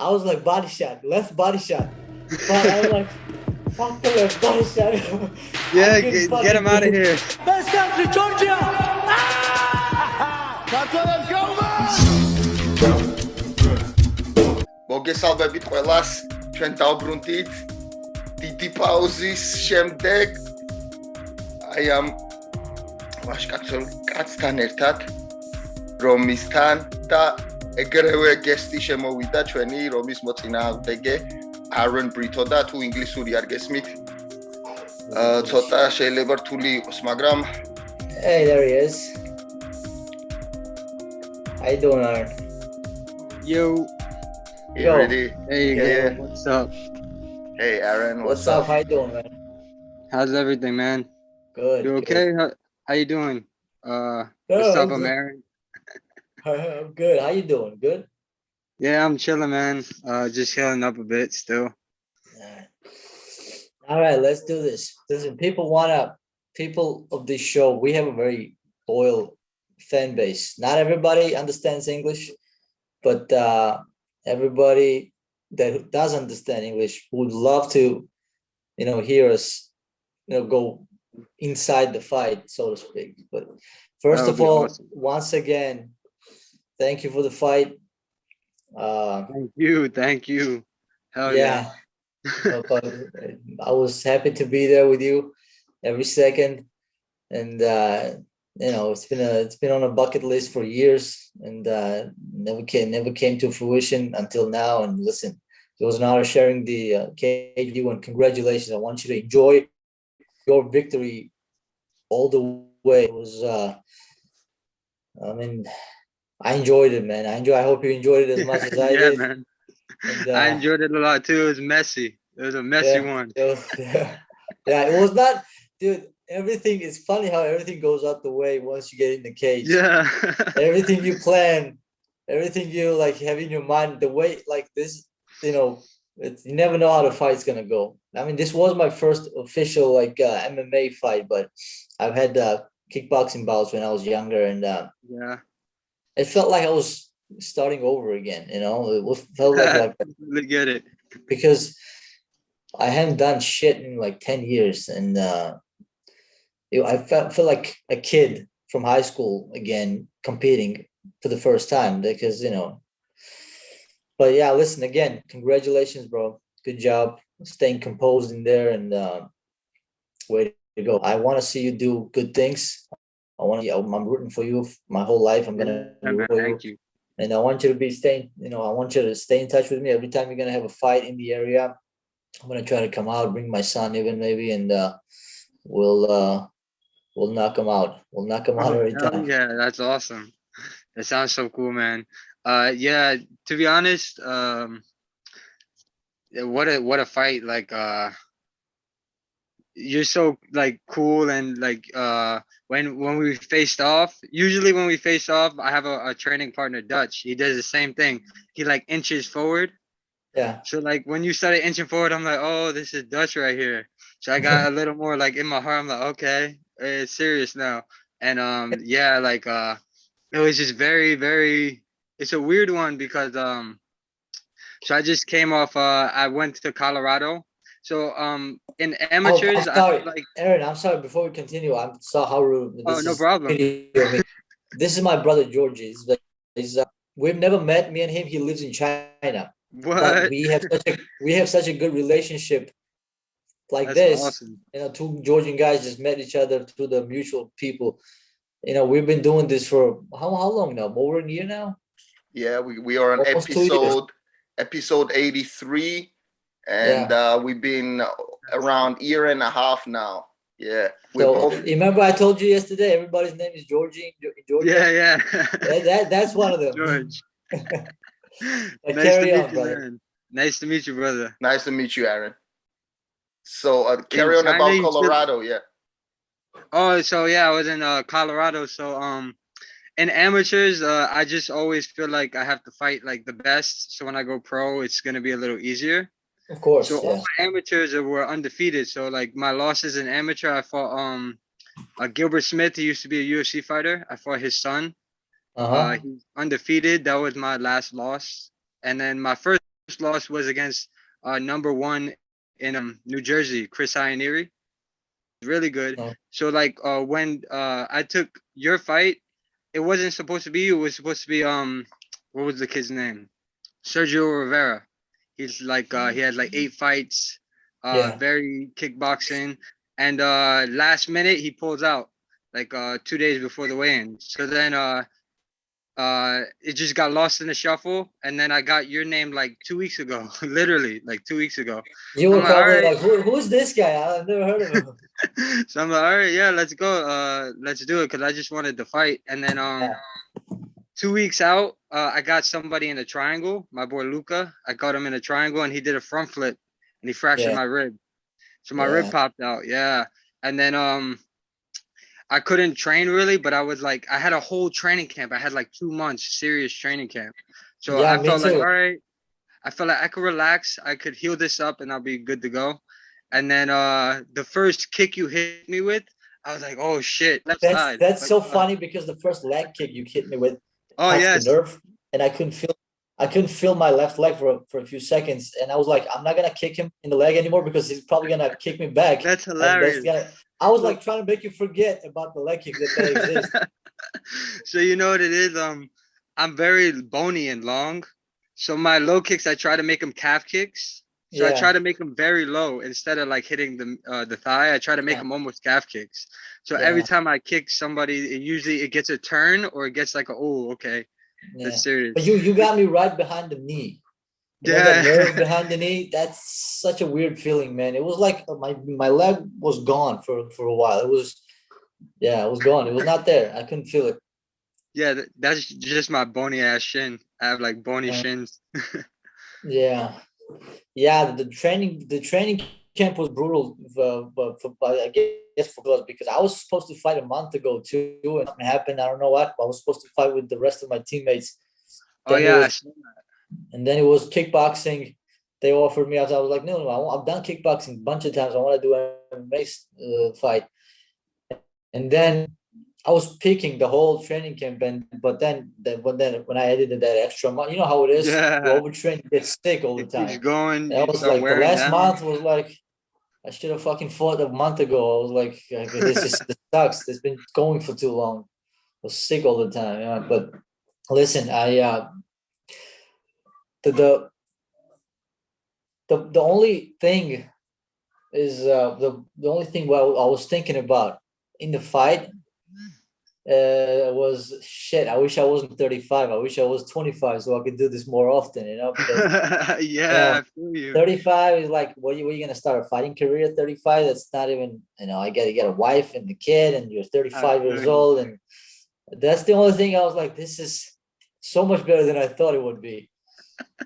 I was like body shot, left body shot. But I was like, fuck the left body shot. Yeah, get him out of here. Best country, Georgia! Let's go, man! მოგესალმებით ყველას, ჩვენ დავბრუნდით დიდი პაუზის შემდეგ. აი ამ ვაშკაცო კაცთან ერთად, რომისთან და ეგრევე გესტი შემოვიდა ჩვენი რომის მოწინააღმდეგე Rocka Brito და თუ ინგლისური არ გესმით, ცოტა შეიძლება რთული იყოს, მაგრამ Hey, there he is. How you doing, Aaron? Yo. you ready? Hey, Yeah. what's up? Hey Aaron, What's up? How you doing, man? How's everything, man? Good. You okay? How you doing? What's I'm up, good. Aaron? I'm good. How you doing? Good? Yeah, I'm chilling, man. Just healing up a bit still. All right, let's do this. Listen, people of this show, we have a very loyal fan base. Not everybody understands English, but everybody that does understand English would love to, hear us, go inside the fight, so to speak. But first That would of be all, awesome. once again, thank you for the fight. Thank you. Hell Yeah. But I was happy to be there with you every second, and it's been on a bucket list for years, and never came to fruition until now. And listen, it was an honor sharing the cage with you, and congratulations. I want you to enjoy your victory all the way. It was I enjoyed it, man. I hope you enjoyed it as much as I Yeah, did. man. And, I enjoyed it a lot too. It was messy. It was a messy one. Yeah, it was not, dude. Everything is funny how everything goes out the way once you get in the cage. Yeah. Everything you plan, everything you like have in your mind, the way like this, you never know how the fight's gonna go. I mean, this was my first official MMA fight, but I've had kickboxing bouts when I was younger, and Yeah. it felt like I was starting over again. It felt like Look get it. because I hadn't done shit in like 10 years, and I felt like a kid from high school again, competing for the first time, because but yeah, listen, again, congratulations, bro. Good job staying composed in there, and way to go. I want to see you do good things. I'm rooting for you my whole life. I'm gonna Yeah, root man, for you. thank you. And I want you to I want you to stay in touch with me every time you're gonna have a fight in the area. I'm gonna try to come out, bring my son even maybe, and we'll knock him out. We'll knock him out every Hell time. yeah, that's awesome. That sounds so cool, man. Yeah, to be honest, what a fight. Like you're so like cool, and like when we faced off, usually when we face off, I have a training partner, Dutch. He does the same thing. He like inches forward. Yeah. So like when you started inching forward, I'm like, oh, this is Dutch right here. So I got a little more like in my heart. I'm like, okay, it's serious now. And yeah, like it was just very, very. It's a weird one because so I just came off. I went to Colorado. So in amateurs, I'm I sorry, feel like. Aaron. I'm sorry. Before we continue, I'm sorry how rude. Oh, no problem. This is my brother Georgie. We've never met. Me and him. He lives in China. What? But we have such a good relationship. Like That's this, awesome. two Georgian guys just met each other through the mutual people. We've been doing this for how long now? Over a year now. yeah, we are on Almost 2 years. episode 83, and we've been around year and a half now. Yeah, So remember I told you yesterday, everybody's name is Georgie. Yeah. That's one of them. George. But Nice carry to on, meet you, brother. man. Nice to meet you, brother. Nice to meet you, Aaron. So carry on China, about you Colorado, yeah. Oh, so yeah, I was in Colorado. So in amateurs, I just always feel like I have to fight like the best. So when I go pro, it's gonna be a little easier. Of course. So all Yeah. my amateurs were undefeated. So like my losses in amateur, I fought Gilbert Smith. He used to be a UFC fighter. I fought his son. He's undefeated. That was my last loss. And then my first loss was against #1 in New Jersey, Chris Ioneary. Really good. Oh. So like when I took your fight, it wasn't supposed to be you. It was supposed to be what was the kid's name? Sergio Rivera. He's like he had like 8 fights, Yeah. very kickboxing, and last minute he pulls out like 2 days before the weigh-in. So then it just got lost in the shuffle, and then I got your name like 2 weeks ago, literally like 2 weeks ago. You I'm were like, all probably right. like, who's this guy? I've never heard of him. So I'm like, all right, yeah, let's go. Let's do it, because I just wanted to fight. And then Yeah. 2 weeks out, I got somebody in a triangle. My boy Luca. I got him in a triangle, and he did a front flip, and he fractured Yeah. my rib. So my rib Yeah. popped out. Yeah. And then I couldn't train really, but I was like, I had a whole training camp. I had like 2 months serious training camp. So Yeah, I me felt like, too. all right, I felt like I could relax. I could heal this up, and I'll be good to go. And then the first kick you hit me with, I was like, oh shit, left side. That's Like, so funny because the first leg kick you hit me with oh touched the yes, nerve, and I couldn't feel my left leg for a few seconds, and I was like, I'm not gonna kick him in the leg anymore because he's probably gonna kick me back, that's and that's hilarious. gonna. I was So, like trying to make you forget about the leg kick that they exist. so you know what it is? I'm very bony and long. So my low kicks, I try to make them calf kicks. So I try Yeah, to make them very low instead of like hitting the thigh. I try to make yeah, them almost calf kicks. So every yeah, time I kick somebody, it gets a turn, or it gets like a, oh, okay, yeah. that's But serious. you got me right behind the knee. You know that Yeah. nerve behind the knee? That's such a weird feeling, man. It was like my leg was gone for a while. It was, yeah, it was gone. It was not there. I couldn't feel it. Yeah, that's just my bony ass shin. I have like bony Yeah, shins. yeah, yeah. The training camp was brutal, but I guess for us because I was supposed to fight a month ago too, and something happened. I don't know what. I was supposed to fight with the rest of my teammates. Oh Then it yeah, was and then it was kickboxing. They offered me. I was like, no, I've done kickboxing a bunch of times. I want to do an MMA fight. And then I was picking the whole training camp, and but then when I edited that extra month, you know how it is. You yeah. overtrain, you get sick all the It keeps time. going. And I You was start like, the wearing last down. month was like, I should have fucking fought a month ago. I was like, this sucks. It's been going for too long. I was sick all the time. Yeah. But listen, the the only thing is the only thing what I was thinking about in the fight was shit. I wish I wasn't 35. I wish I was 25 so I could do this more often, because you Yeah, know I feel you. 35 is like, what are you gonna start a fighting career at 35? That's not even, I gotta get a wife and a kid, and you're I 35 feel years you. old, and that's the only thing I was like, this is so much better than I thought it would be.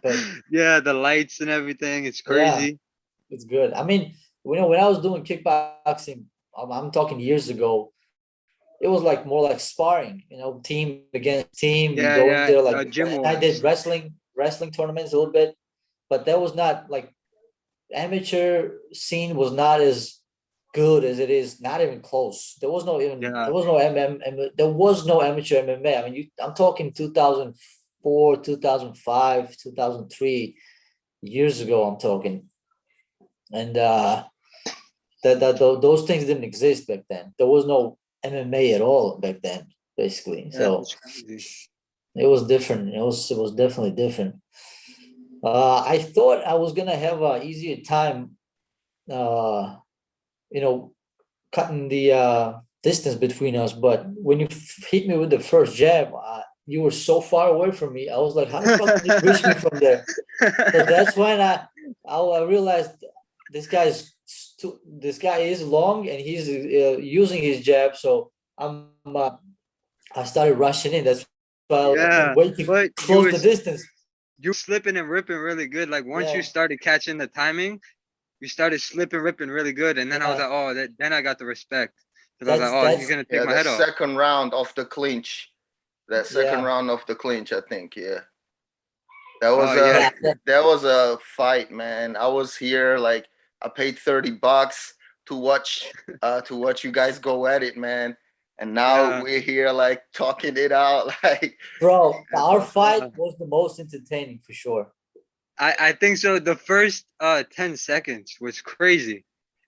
But Yeah, the lights and everything. It's yeah, crazy. it's good. I mean, when I was doing kickboxing, I'm talking years ago, it was like more like sparring, team against team. We Yeah, go in yeah. there like, Gym and I did wars. wrestling tournaments a little bit, but that was not like, amateur scene was not as good as it is, not even close. Yeah. There was no amateur MMA. I mean, I'm talking 2004, 2005, 2003 years ago. I'm talking, and those things didn't exist back then. There was no MMA at all back then, basically. Yeah, So it's crazy. it was different. It was definitely different. I thought I was gonna have a easier time, uh, you know, cutting the distance between us. But when you hit me with the first jab, you were so far away from me. I was like, how the fuck did you reach me from there? So that's when I realized this guy is long, and he's using his jab. So I started rushing in. That's why I couldn't Yeah, wait to but close the distance. you were slipping and ripping really good. Like once you Yeah, started catching the timing, you started slipping, ripping really good, and then I was yeah. like, oh, then I got the respect, because I was like, That's oh, he's that's gonna take Yeah, my the head off. second round of the clinch. That second yeah, round of the clinch, I think. Yeah, that Oh was yeah, a yeah, yeah, fight, man. I was here like I paid $30 to watch you guys go at it, man. And now yeah. we're here like talking it out, like bro. That's Our all. fight was the most entertaining for sure. I think so. The first 10 seconds was crazy.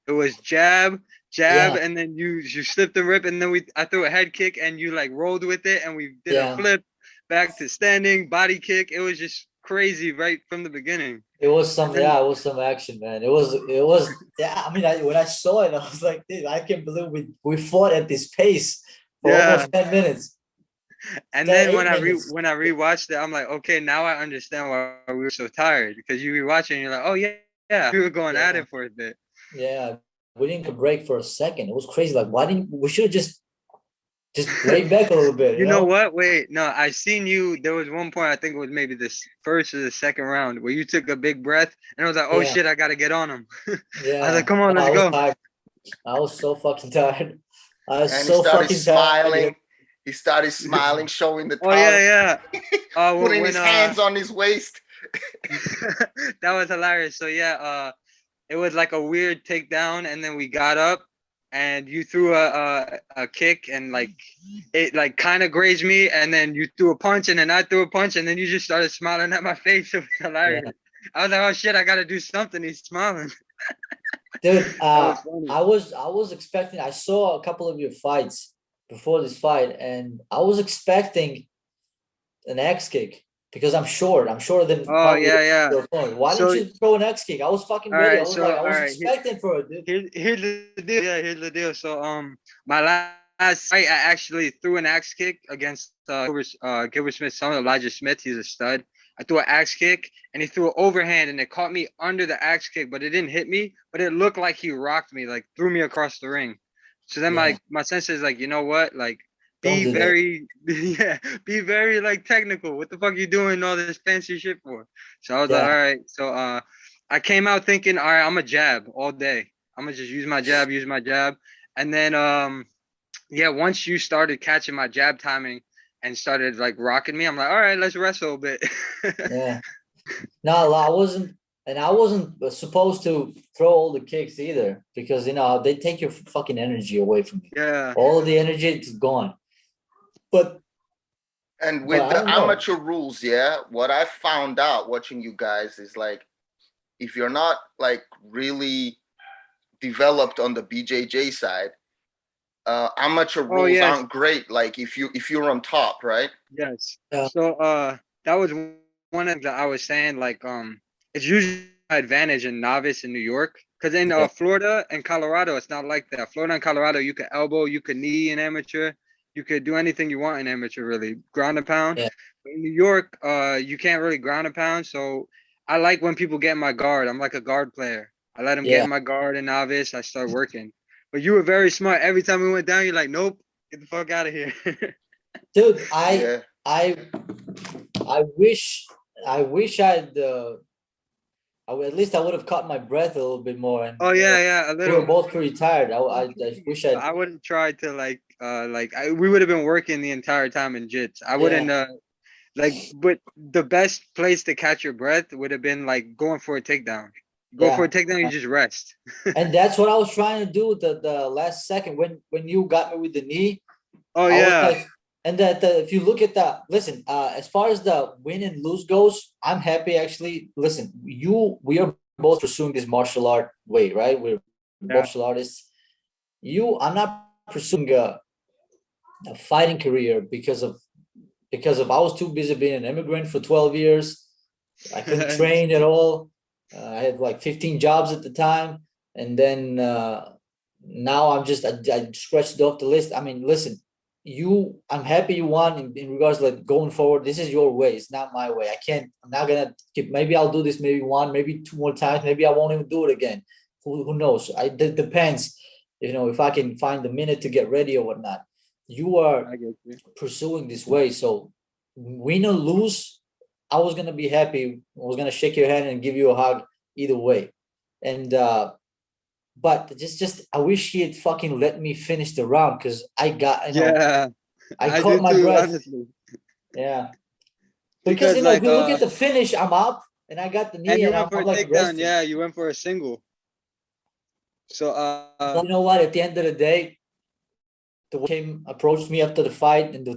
It was jab, jab, Yeah, and then you slipped and rip, and then I threw a head kick and you like rolled with it, and we did a yeah. flip back to standing body kick. It was just crazy right from the beginning. It was And some, then yeah, it was some action, man. Yeah. I mean, when I saw it, I was like, dude, I can't believe we fought at this pace for yeah, almost 10 minutes, and 10, then 8 minutes. when I rewatched it, I'm like, okay, now I understand why we were so tired because you rewatch it and you're like, oh yeah, yeah, we were going at Yeah, it for a bit. yeah. We didn't take a break for a second. It was crazy. Like, why didn't we should have just laid back a little bit, You you know know? what? Wait, no, I seen you. There was one point, I think it was maybe this first or the second round, where you took a big breath, and I was like, "Oh Yeah, shit, I gotta get on him." I was like, yeah. "Come on, No, let's I was go." tired. I was so fucking tired. I was And he so started fucking tired. smiling. He started smiling, showing the Oh yeah, tongue, yeah. putting When his hands on his waist. that was hilarious. So yeah, it was like a weird takedown, and then we got up, and you threw a kick, and like it like kind of grazed me, and then you threw a punch, and then I threw a punch, and then you just started smiling at my face. It was Yeah. hilarious. I was like, oh shit, I gotta do something. He's smiling. Dude, That was funny. I was expecting. I saw a couple of your fights before this fight, and I was expecting an X kick because I'm short. I'm shorter than Oh probably yeah, yeah. your opponent. Why didn't So you throw an X kick? I was fucking all ready. I right, was like, I all was right. expecting for it, dude. Here's the deal. Yeah, here's the deal. So my last fight, I actually threw an axe kick against Gilbert Smith's son, Elijah Smith. He's a stud. I threw an axe kick, and he threw an overhand, and it caught me under the axe kick, but it didn't hit me. But it looked like he rocked me, like threw me across the ring. So then Yeah, my sensei is like, you know what, like. don't Be do that. very, yeah, be very like technical. What the fuck you doing all this fancy shit for? So I was like, all Yeah, right. So I came out thinking, all right, I'm a jab all day. I'm gonna just use my jab. And then yeah, once you started catching my jab timing and started like rocking me, I'm like, all right, let's wrestle a bit. yeah. No, I wasn't supposed to throw all the kicks either because they take your fucking energy away from you. Yeah. All of the energy is gone. But And but with I the don't know. amateur rules, yeah, what I found out watching you guys is like if you're not like really developed on the BJJ side, amateur Oh rules yes, aren't great. Like if you're on top, right? yes. Yeah, So that was one of the I was saying like it's usually an advantage in novice in New York because in yeah, Florida and Colorado it's not like that. Florida and Colorado you could elbow, you could knee in amateur, you could do anything you want in amateur really, ground and pound. yeah, But in New York, you can't really ground and pound. So I like when people get in my guard. I'm like a guard player. I let them get yeah. in my guard in novice. I start working. But you were very smart. Every time we went down, you're like, nope, get the fuck out of here. Dude, Yeah. I I wish at least I would have caught my breath a little bit more, and Oh yeah, yeah, a we were little. both pretty tired. I wish I wouldn't try to we would have been working the entire time in jits. I yeah, wouldn't but the best place to catch your breath would have been like going for a takedown. Go for a yeah. takedown, you just rest. And that's what I was trying to do the last second when you got me with the knee. Oh I was yeah. like, and that if you look at the listen, as far as the win and lose goes, I'm happy actually. Listen, we are both pursuing this martial art way, right? We're Yeah. martial artists. I'm not pursuing a fighting career because of I was too busy being an immigrant for 12 years. I couldn't train at all. I had like 15 jobs at the time, and then now I scratched off the list. I mean, listen, I'm happy you won in regards to like going forward. This is your way. It's not my way. I'm not gonna keep. Maybe I'll do this maybe one, maybe two more times. Maybe I won't even do it again. Who knows? It depends. If I can find the minute to get ready or whatnot. You are I get you. pursuing this way. So win or lose, I was gonna be happy. I was gonna shake your hand and give you a hug either way. And but just I wish he had fucking let me finish the round because Yeah, I I caught do my too, breath. honestly. Yeah. Because Because if like you look at the finish, I'm up and I got the and knee you and went for I'm a like takedown, resting. yeah, you went for a single. So But you know what? At the end of the day, the way he approached me after the fight and the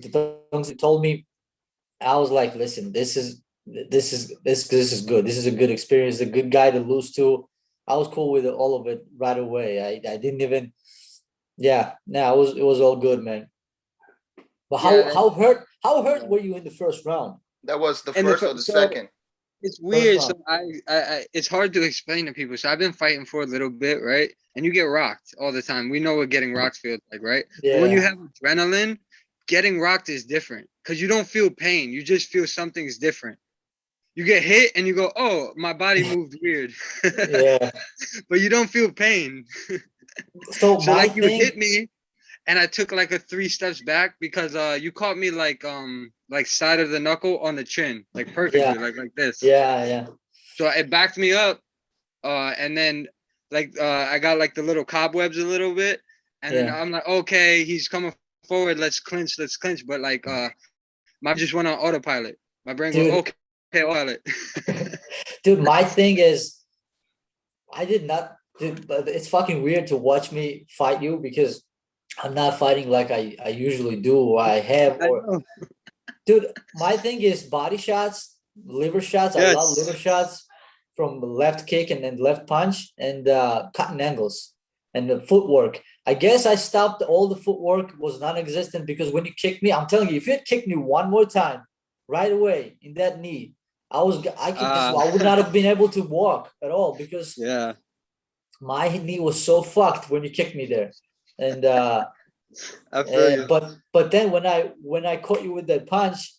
things he told me, I was like, listen, this is good. This is a good experience. A good guy to lose to. I was cool with all of it right away. I didn't even. Yeah, no, it was all good, man. But Yeah, how hurt were you in the first round? That was the and first or the so second? it's First weird. So round. it's hard to explain to people. So I've been fighting for a little bit, right? And you get rocked all the time. We know what getting rocked feels like, right? But when you Yeah, have adrenaline, getting rocked is different because you don't feel pain. You just feel something's different. You get hit and you go, "Oh, my body moved weird," yeah. but you don't feel pain. So So my like you thing, hit me, and I took like a 3 steps back because you caught me like side of the knuckle on the chin, like perfectly, yeah, like this. yeah. So it backed me up, and then I got like the little cobwebs a little bit, and then Yeah. I'm like, okay, he's coming forward, let's clinch, but like my just went on autopilot. My brain go, Dude, okay, autopilot. dude, my thing is I did not dude, but it's fucking weird to watch me fight you because I'm not fighting like I usually do or I have I or know. dude, my thing is body shots, liver shots. I love liver Yes. shots from the left kick and then left punch and cutting angles and the footwork. I guess I stopped all the footwork was non-existent because when you kicked me, I'm telling you, if you had kicked me one more time right away in that knee, I could just Uh, I would not have been able to walk at all because yeah. my knee was so fucked when you kicked me there. And I feel you. but then when I caught you with that punch,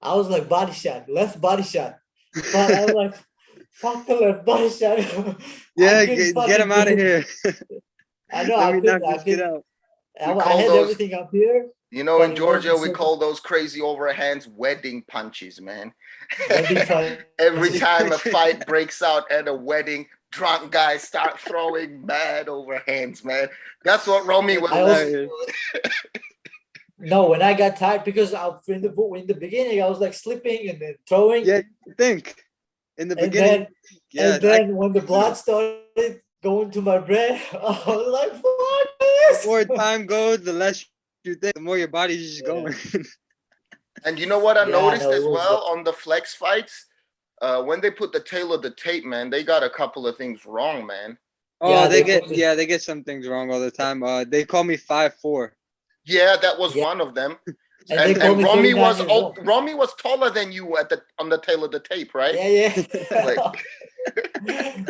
I was like body shot, left body shot. But I was like, fuck the left body shot. I Yeah, couldn't get him fucking out of do. here. I know Let me knock I this kid couldn't. out. We I call had those, everything up here, in but it Georgia, wasn't we so call those crazy overhands wedding punches, man. wedding Every punches. time a fight breaks out at a wedding, drunk guys start throwing mad overhands, man. That's what Romy That's was I also doing. hilarious. no when I got tired because in the beginning I was like slipping and then throwing Yeah, you think in the and beginning, then yeah, I when the blood too. started going to my brain, I was like, The fuck more this. time goes, the less you think, the more your body's just Yeah, going. And you know what I yeah, noticed no, it as was well on the flex fights? When they put the tail of the tape, man, they got a couple of things wrong, man. Oh, yeah, they put me, they get some things wrong all the time. They call me 5'4". Yeah, that was yeah, one of them. and they call And me 39 years old. Romy was taller than you at the on the tail of the tape, right? Yeah, Like, yeah.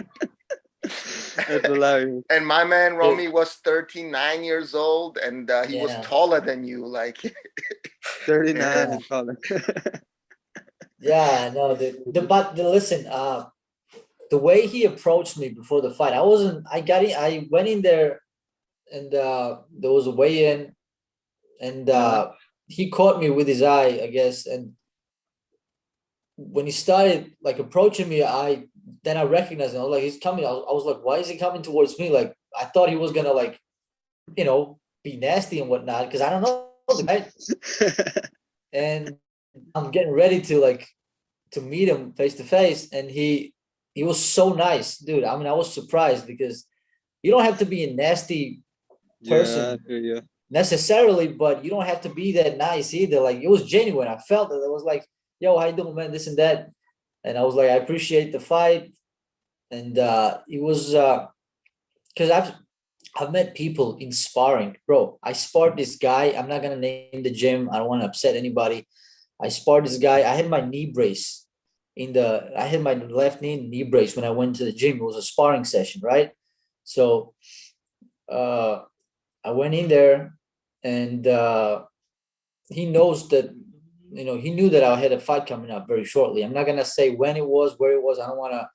That's hilarious. and my man Dude, Romy was 39 years old, and he was yeah, taller than you. Like, 39 yeah, is calling. yeah. No, listen, the way he approached me before the fight, I went in there and there was a weigh in and Uh-huh. he caught me with his eye, I guess, and when he started like approaching me, I recognized him. I was like, he's coming. I was like, why is he coming towards me? Like, I thought he was gonna like, be nasty and whatnot because I don't know the guy. And I'm getting ready to like to meet him face to face, and he was so nice, dude. I mean, I was surprised because you don't have to be a nasty Yeah, I person feel you. necessarily, but you don't have to be that nice either. Like it was genuine. I felt it. It was like, yo, how you doing, man? This and that. And I was like, I appreciate the fight. And it was because I've met people in sparring, bro. I sparred this guy. I'm not gonna name the gym. I don't want to upset anybody. I sparred this guy. I had my knee brace I had my left knee brace when I went to the gym. It was a sparring session, right? So uh, I went in there, and he knows that he knew that I had a fight coming up very shortly. I'm not gonna say when it was, where it was. I don't want to.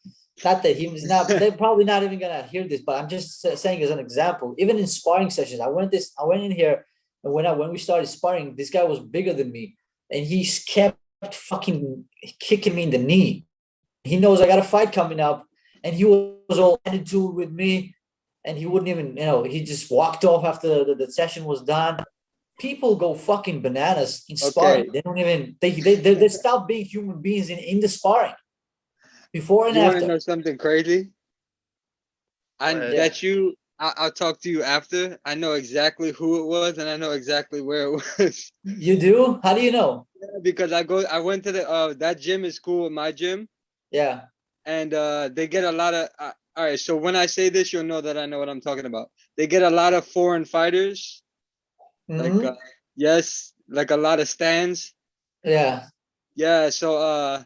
Not that he's not. They're probably not even gonna hear this, but I'm just saying as an example. Even in sparring sessions, I went in here, and when we started sparring, this guy was bigger than me, and he kept fucking kicking me in the knee. He knows I got a fight coming up, and he was all attitude with me, and he wouldn't even, he just walked off after the session was done. People go fucking bananas in sparring. Okay, They don't even they stop being human beings in the sparring before and you want to after. know something crazy? go I ahead. Yeah, bet you I'll talk to you after. I know exactly who it was and I know exactly where it was. you do. How do you know? because I went to the that gym is cool with my gym, Yeah. and they get a lot of all right, so when I say this, you'll know that I know what I'm talking about. They get a lot of foreign fighters, like Hmm. yes, like a lot of stands. Yeah. Yeah, so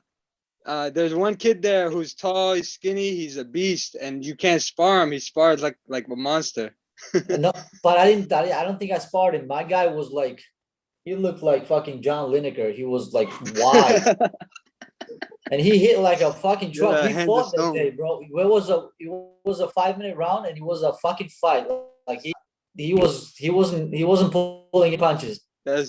there's one kid there who's tall, he's skinny, he's a beast, and you can't spar him. He spars like a monster. No, but I don't think I sparred him. My guy was like, he looked like fucking John Lineker. He was like wide, and he hit like a fucking truck. Yeah, We hands of fought that stone. day, bro. It was a 5 minute round, and it was a fucking fight. Like he wasn't pulling any punches.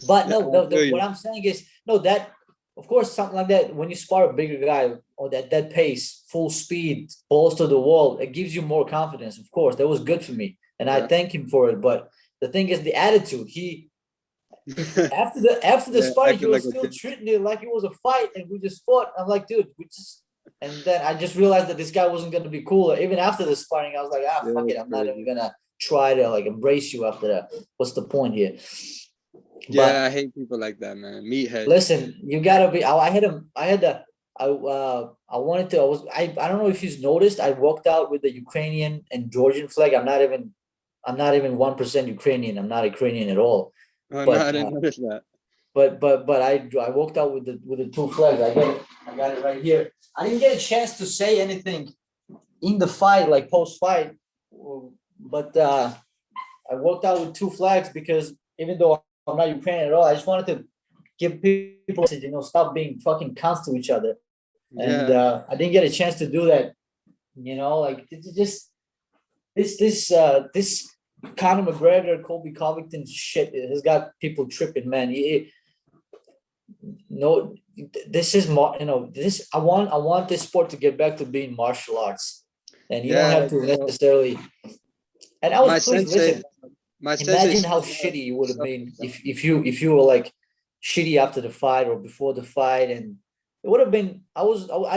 But no, I feel what you. I'm saying is no, that of course something like that when you spar a bigger guy or that pace, full speed, balls to the wall, it gives you more confidence. Of course, that was good for me, and I Yeah. thank him for it. But the thing is the attitude. After the Yeah, sparring, he acted like was a still dick. treating it like it was a fight, and we just fought. I'm like, dude, we just. And then I just realized that this guy wasn't gonna be cool. Even after the sparring, I was like, Yeah, fuck it, it's I'm not even crazy. gonna try to like embrace you after that. What's the point here? Yeah, But I hate people like that, man. Meatheads. listen, you gotta be. I wanted to. I don't know if you've noticed. I walked out with the Ukrainian and Georgian flag. I'm not even 1% Ukrainian. I'm not Ukrainian at all. Oh no, I But didn't notice that. I walked out with the two flags. I got it right here. I didn't get a chance to say anything in the fight, like post fight, but I walked out with two flags because even though I'm not Ukrainian at all, I just wanted to give people, stop being fucking cunts to each other. And Yeah. I didn't get a chance to do that. Like it's just this Conor McGregor, Colby Covington shit has got people tripping, man. No, this is more. This I want this sport to get back to being martial arts, and you don't Yeah, have to so necessarily. And I was my pleased. sensei Listen, my sensei imagine how said that shitty you would have stuff been like that. if you were like shitty after the fight or before the fight, and it would have been. I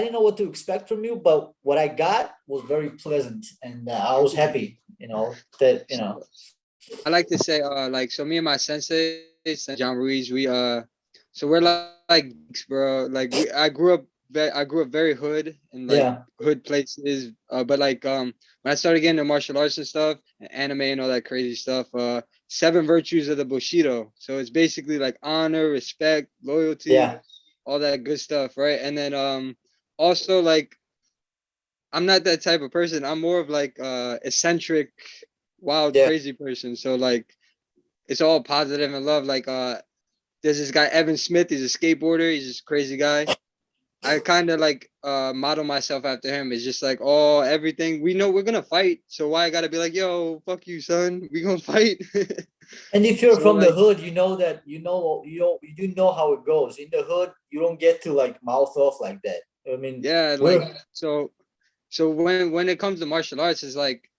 didn't know what to expect from you, but what I got was very pleasant, and I was happy. That I like to say, like, so me and my sensei, John Ruiz, so we're like geeks, bro. Like, I grew up very hood in like yeah, hood places. But like, when I started getting into martial arts and stuff, and anime and all that crazy stuff, seven virtues of the Bushido. So it's basically like honor, respect, loyalty, yeah, all that good stuff, right? And then, also like, I'm not that type of person. I'm more of like eccentric, wild, yeah. crazy person. So like it's all positive and love. Like there's this guy Evan Smith. He's a skateboarder. He's just a crazy guy. I kind of like model myself after him. It's just like, oh, everything we know we're gonna fight. So why I gotta be like, yo, fuck you, son. We gonna fight. And if you're So from the like, hood, you know that you do know how it goes. In the hood, you don't get to like mouth off like that. I mean, yeah, like we're so when it comes to martial arts, it's like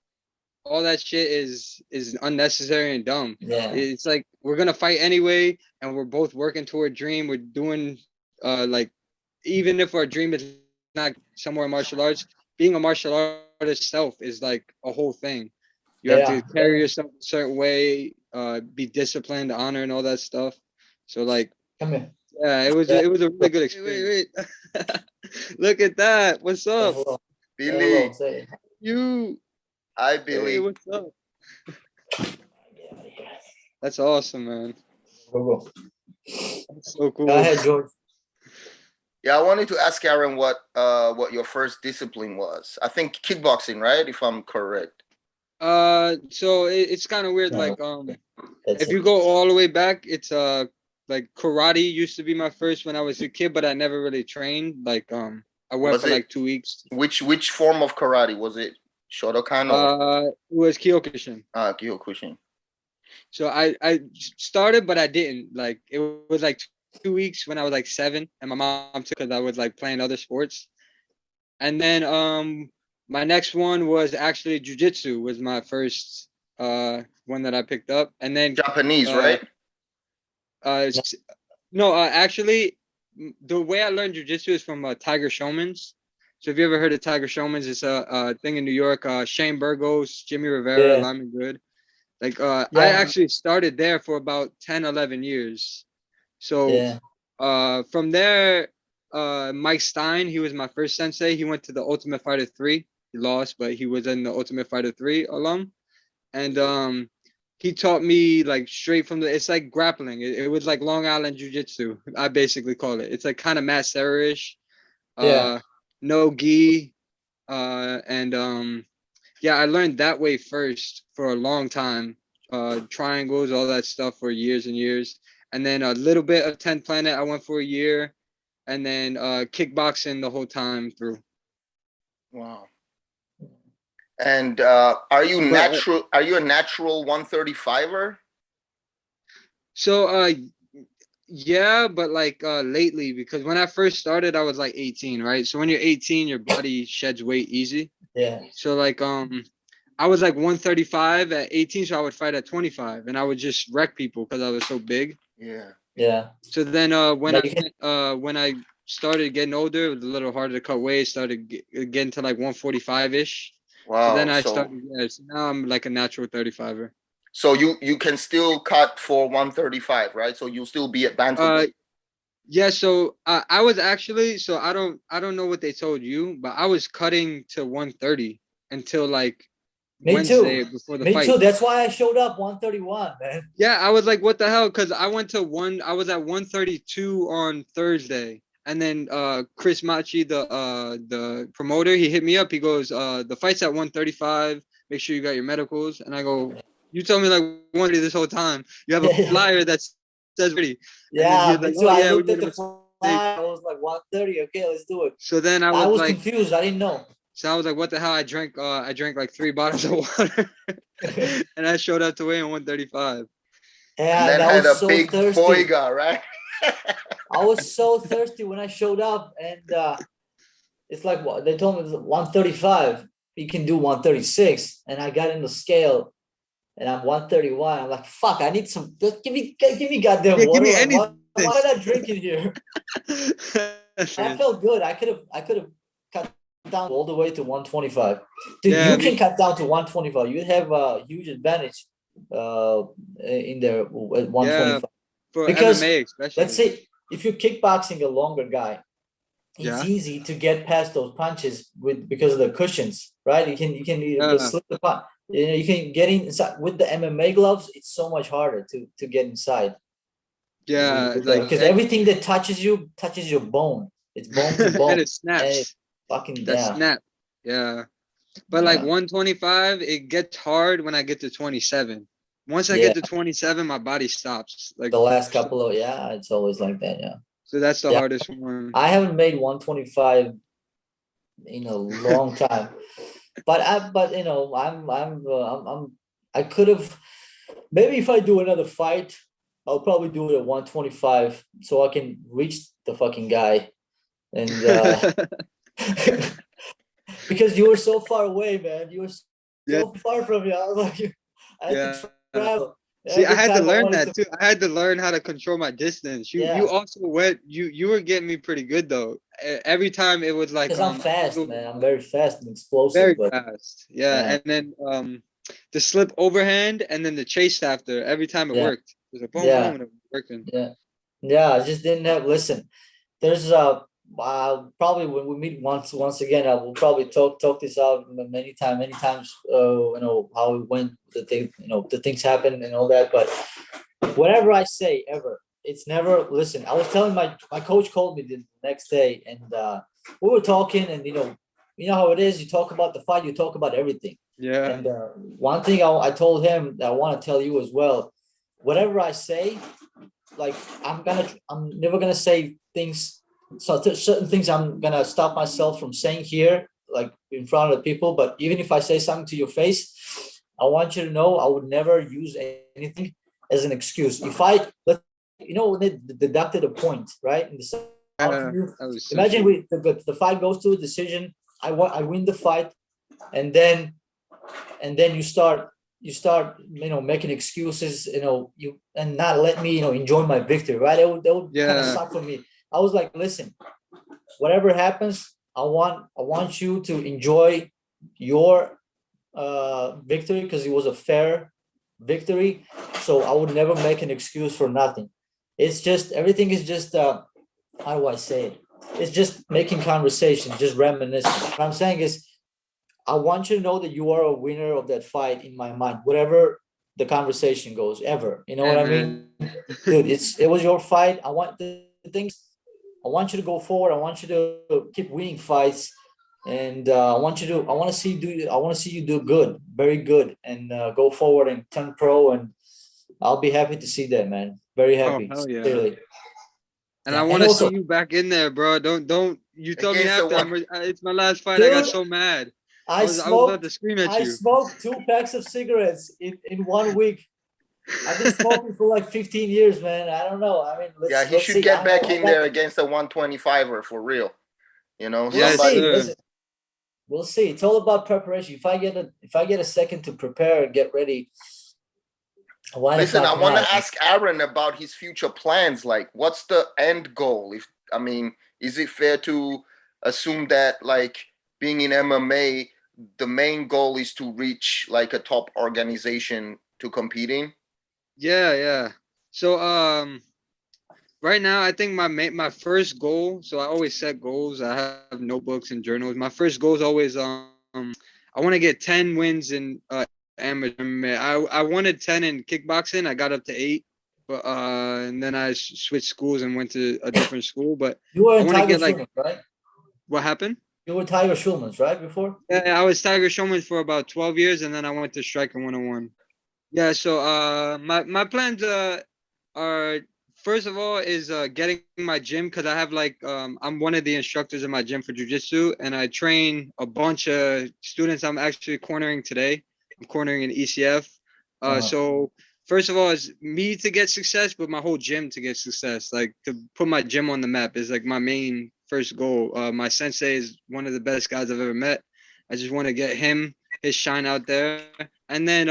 all that shit is unnecessary and dumb. yeah, It's like we're gonna fight anyway, and we're both working toward a dream. We're doing like even if our dream is not somewhere in martial arts, being a martial artist self is like a whole thing. You have to yeah. carry yourself a certain way, be disciplined, honor, and all that stuff. So like, Come here. yeah, Yeah, it was a really good experience. Wait. Look at that. What's say up? hello. Say hello. Billy, Say You. hi Hey, Billy. what's up? get out of here. That's awesome, man. Go. That's so Go cool. ahead, George. Yeah, I wanted to ask Aaron what your first discipline was. I think kickboxing, right? If I'm correct. So it's kind of weird. No, Like, that's if it. you go all the way back, it's like karate used to be my first when I was a kid, but I never really trained. Like, I went Was for it like 2 weeks. which form of karate was it? Shotokan or It was Kyokushin. Kyokushin? So I started, but I didn't. Like, it was like 2 weeks when I was like 7, and my mom took because I was like playing other sports. And then my next one was actually jujitsu was my first one that I picked up, and then Japanese, uh right? s- no, actually the way I learned jujitsu is from Tiger Showman's. So if you ever heard of Tiger Showman's, it's a thing in New York. Shane Burgos, Jimmy Rivera, Yeah, Lyman Good. Like I yeah, actually started there for about 10, 11 years. So yeah. From there, Mike Stein, he was my first sensei. He went to the Ultimate Fighter 3. He lost, but he was in the Ultimate Fighter 3 alum. And he taught me like straight from it's like grappling. It was like Long Island Jiu-Jitsu. I basically call it. It's like kind of Matt Serra-ish. Yeah. No gi. And yeah, I learned that way first for a long time. Triangles, all that stuff for years and years. And then a little bit of 10th Planet, I went for a year. And then kickboxing the whole time through. Wow. And are you a natural 135er? So yeah, but like lately, because when I first started, I was like 18, right? So when you're 18, your body sheds weight easy. Yeah. So like I was like 135 at 18, so I would fight at 25, and I would just wreck people because I was so big. Yeah. Yeah. So then when I started getting older, it was a little harder to cut weight. Started getting to like 145-ish. Wow. So then I started. Yeah, so now I'm like a natural 35er. So you can still cut for 135, right? So you'll still be at bantamweight. Yeah. So I was actually. So I don't know what they told you, but I was cutting to 130 until like Wednesday before the fight. Me too. That's why I showed up 131, man. Yeah, I was like, what the hell? Because I was at 132 on Thursday. And then Chris Machi, the promoter, he hit me up. He goes, the fight's at 135. Make sure you got your medicals. And I go, you told me like 130 this whole time. You have a flyer that says ready. Yeah, like, so I looked at the flyer. I was like 130. Okay, let's do it. So then I was like, confused. I didn't know. So I was like, what the hell? I drank like 3 bottles of water, and I showed up to weigh in 135. Yeah, and then had a so big boiga, right? I was so thirsty when I showed up, and it's like they told me 135. You can do 136, and I got in the scale, and I'm 131. I'm like, fuck, I need some. Give me goddamn water. Give me anything. Why am I not drinking here? I felt good. I could have cut down all the way to 125. Dude, you can cut down to 125. You have a huge advantage in there at 125. For because MMA especially. Let's say if you're kickboxing a longer guy, it's easy to get past those punches because of the cushions, right? You can slip the punch. You know, you can get inside with the MMA gloves. It's so much harder to get inside. Yeah, because everything that touches your bone. It's bone to bone. And it snaps. And it fucking snap. Yeah. But like 125, it gets hard when I get to 27. Once I get to 27, my body stops. Like the last couple of it's always like that. Yeah. So that's the hardest one. I haven't made 125 in a long time, but you know, I could have maybe if I do another fight, I'll probably do it at 125 so I can reach the fucking guy, and because you were so far away, man. You were so far from me. I was like, I had to travel. See, I had to learn that too. I had to learn how to control my distance. You also went. You were getting me pretty good though. Every time it was like. Because I'm fast, man. I'm very fast and explosive. Very fast. Yeah, and then the slip overhand and then the chase after. Every time it worked. It was a boom, boom, and it was working. Yeah. I just didn't have. Listen, there's probably when we meet once again, I will probably talk this out many times. You know how it went, the things happen and all that. But whatever I say ever, it's never. Listen, I was telling my coach called me the next day, and we were talking, and you know how it is. You talk about the fight, you talk about everything. Yeah. And one thing I told him that I want to tell you as well. Whatever I say, like I'm never gonna say things. So certain things I'm gonna stop myself from saying here, like in front of the people. But even if I say something to your face, I want you to know I would never use anything as an excuse. If when they deducted a point, right? In the imagine the fight goes to a decision. I win the fight, and then you start making excuses, and not let me enjoy my victory, right? That would kind of suck for me. I was like, listen, whatever happens, I want you to enjoy your victory because it was a fair victory. So I would never make an excuse for nothing. It's just everything is just how do I say it? It's just making conversation, just reminiscing. What I'm saying is, I want you to know that you are a winner of that fight in my mind, whatever the conversation goes, ever. You know Hey, what I man. mean, dude? It was your fight. I want the things. I want you to go forward. I want you to keep winning fights, and I want to see I want to see you do good, very good, and go forward and turn pro. And I'll be happy to see that, man. Very Oh, happy, hell yeah. sincerely. And I Yeah, and want to see also, you back in there, bro. Don't. You told me Against the after one. it's my last fight. I got dude, so mad. I I was about to smoked scream at I you. smoked 2 packs of cigarettes in 1 week. I've been smoking for like 15 years, man. I don't know. I mean, Yeah, he let's should see. get back I in got there against a 125er for real. You know, we'll Yes, somebody. see. sir. Listen, we'll see. It's all about preparation. If I get a second to prepare and get ready, why the Listen, I fuck want to not? ask Aaron about his future plans. Like, what's the end goal? Is it fair to assume that, like, being in MMA, the main goal is to reach like a top organization to compete in? Yeah, yeah. So right now I think my first goal. So I always set goals. I have notebooks and journals. My first goal is always I want to get 10 wins in amateur MMA. I wanted 10 in kickboxing. I got up to 8. But and then I switched schools and went to a different school. But You were I in want to Tiger get like Schulman's, right? what happened? You were Tiger Schulman's, right? Before? Yeah, I was Tiger Showman for about 12 years, and then I went to Striker 101. Yeah, so my plans are first of all is getting my gym because I have like I'm one of the instructors in my gym for jujitsu, and I train a bunch of students. I'm actually cornering today. I'm cornering in ECF. Uh, So first of all is me to get success, but my whole gym to get success. Like to put my gym on the map is like my main first goal. My sensei is one of the best guys I've ever met. I just want to get his shine out there, and then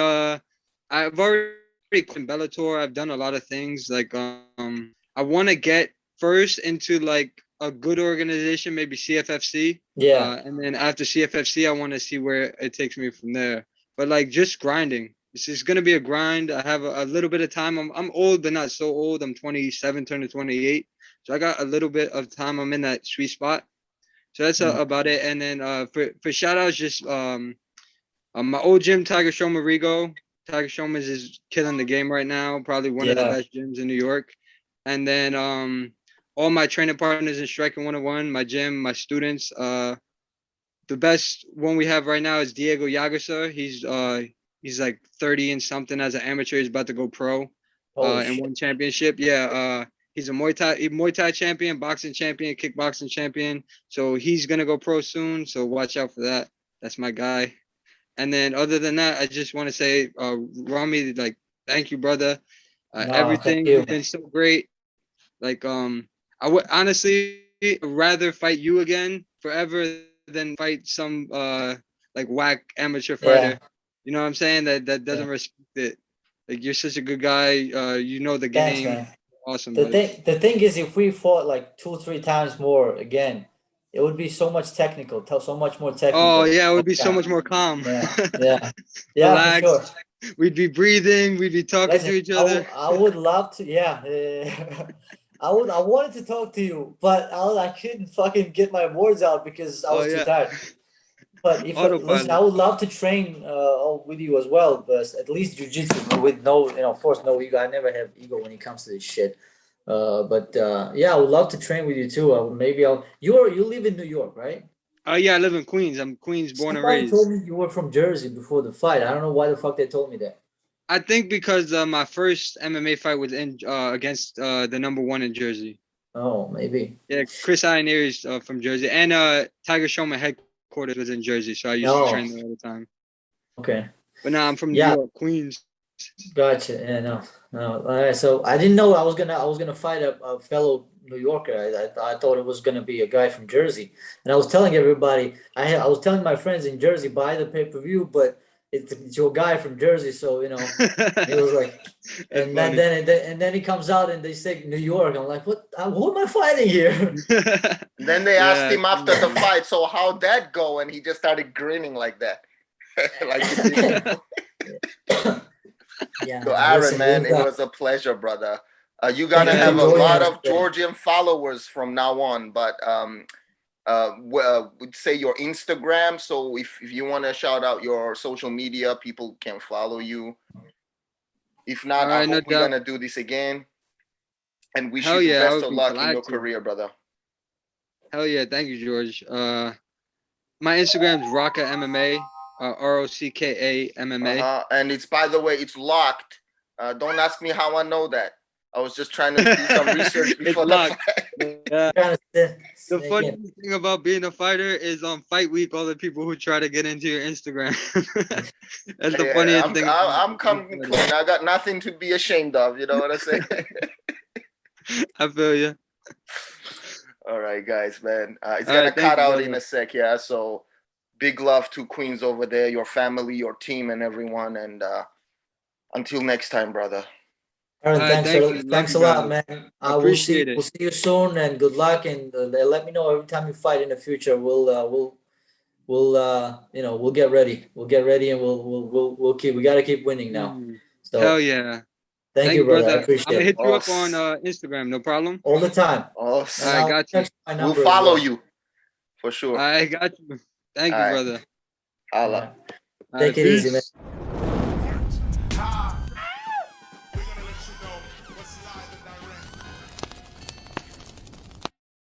I've already quit Bellator. I've done a lot of things. Like I want to get first into like a good organization, maybe CFFC. yeah. And then after CFFC, I want to see where it takes me from there. But like just grinding. This is gonna be a grind. I have a little bit of time. I'm old, but not so old. I'm 27, turning 28. So I got a little bit of time. I'm in that sweet spot. So that's about it. And then for shout outs, just my old gym, Tiger Showman Rigo. Tiger Showman is killing the game right now. Probably one of the Yeah. best gyms in New York. And then all my training partners in Striking 101, my gym, my students. The best one we have right now is Diego Yagasa. He's like 30 and something as an amateur. He's about to go pro Holy and shit. won championship. Yeah. He's a Muay Thai champion, boxing champion, kickboxing champion. So he's gonna go pro soon. So watch out for that. That's my guy. And then other than that, I just want to say, Rami, like, thank you, brother. No, thank Everything you. you've been so great. Like, I would honestly rather fight you again forever than fight some like whack amateur Yeah. fighter. You know what I'm saying? That doesn't Yeah. respect it. Like you're such a good guy. You know the Thanks, game. man. Awesome, The bud. thing is, if we fought like 2, 3 times more again, it would be so much technical, so much more Oh technical. yeah, it would be Next so time. much more calm. Yeah, yeah, yeah, for sure. Relaxed. We'd be breathing. We'd be talking to Listen, each other. I would love to. Yeah, I wanted to talk to you, but I couldn't fucking get my words out because I Oh was too yeah. tired. But if listen, I Autopilot. would love to train with you as well, but at least jujitsu, but with no, of course, no ego. I never have ego when it comes to this shit. But yeah, I would love to train with you too. Maybe I'll. You live in New York, right? Oh yeah, I live in Queens. I'm Queens born and Somebody told raised. me you were from Jersey before the fight. I don't know why the fuck they told me that. I think because my first MMA fight was in against the number one in Jersey. Oh, maybe. Yeah, Chris Ioneer is from Jersey, and Tiger Showman headquarters was in Jersey, so I used to Oh, train there all the time. okay. But now I'm from New Yeah, York, Queens. gotcha. Yeah, no, no. All right, so I didn't know I was gonna fight a fellow New Yorker. I thought it was gonna be a guy from Jersey, and I was telling everybody I was telling my friends in Jersey buy the pay-per-view, but it's your guy from Jersey, so it was like, That's and funny. then he comes out and they say New York. I'm like, what? Who am I fighting here? Then they asked Yeah, him after the fight, so how'd that go? And he just started grinning like that. Like he did. Yeah. So Aaron, Listen, man, it was a pleasure, brother. You're gonna Thank you have for a joining lot us of today. Georgian followers from now on, but would say your Instagram. So if you want to shout out your social media, people can follow you. If All not, I right, no hope we're doubt. gonna do this again, and wish Hell you the yeah, I best would of be luck in glad your to. career, brother. Hell yeah, thank you, George. My Instagram's Rocka MMA, Rocka MMA. And it's, by the way, it's locked. Don't ask me how I know that. I was just trying to do some research It's before the locked. fight. Yeah. Trying to The sneak funny in. thing about being a fighter is on fight week, all the people who try to get into your Instagram. That's the Yeah, funniest thing about I'm coming clean. I got nothing to be ashamed of. You know what I say? I feel you. All right, guys, man. It's All gonna right, thank cut you, out in brother. a sec, yeah. So big love to Queens over there, your family, your team, and everyone. And until next time, brother. Aaron, All right, thank you. Love thanks you a lot, guys. man. Appreciate it. We'll see you soon, and good luck. And let me know every time you fight in the future. We'll get ready. We'll get ready, and we'll keep. We got to keep winning now. Hell So yeah. thank Thank you, you, brother. I brother. I'm appreciate gonna it hit you Oh, up on Instagram, no problem. all the time. oh, And All right, I'll got you. text my we'll number as follow well. you for sure. I got you. Thank All you, right, brother. holla. Yeah. All Take right, it easy, man. peace.